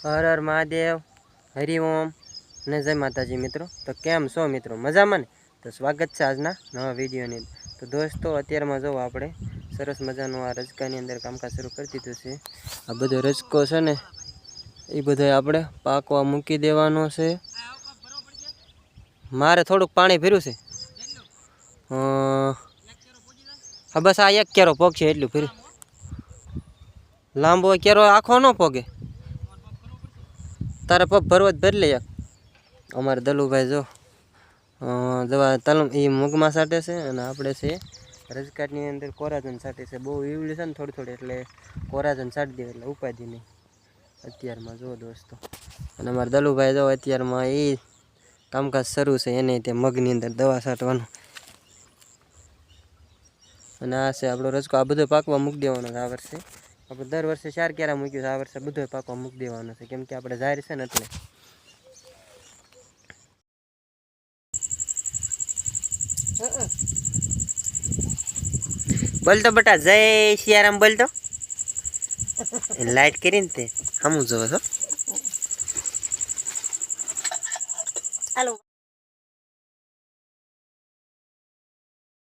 હર હર મહાદેવ, હરિઓમ અને જય માતાજી મિત્રો. તો કેમ છો મિત્રો? મજામાં ને? તો સ્વાગત છે આજના નવા વિડીયોની. તો દોસ્તો અત્યારમાં જો આપણે સરસ મજાનું આ રજકાની અંદર કામકાજ શરૂ કરી દીધું છે. આ બધો રજકો છે ને એ બધો આપણે પાકવા મૂકી દેવાનો છે. મારે થોડુંક પાણી ભર્યું છે. હા બસ આ એક કેરો પગ છે એટલું ભર્યું. લાંબો કેરો આખો ન પગે. તારે પગ ભરવો જ ભરી લે એક. અમારે દલુભાઈ જો દવા તલમ એ મગમાં સાટે છે અને આપણે છે રજકાટની અંદર કોરાજન સાટે છે. બહુ ઈવડી છે ને થોડી થોડી એટલે કોરાજન સાટી દે એટલે ઉપાધિ નહીં અત્યારમાં જો દોસ્તો. અને અમારે દલુભાઈ જો અત્યારમાં એ કામકાજ શરૂ છે એને તે મગની અંદર દવા છાંટવાનું. અને આ છે આપણો રજકો. આ બધો પાકવા મૂકી દેવાનો છે આ વર્ષે. આપણે દર વર્ષે 4 કેરા મૂક્યું છે, આ વર્ષે બધો પાકવા મૂકી દેવાનો છે કેમ કે આપણે જાહેર છે ને એટલે. બોલતો બટા જય સિયારામ બોલતો. લાઈટ કરીને તે હમું જોવો છો. હાલો.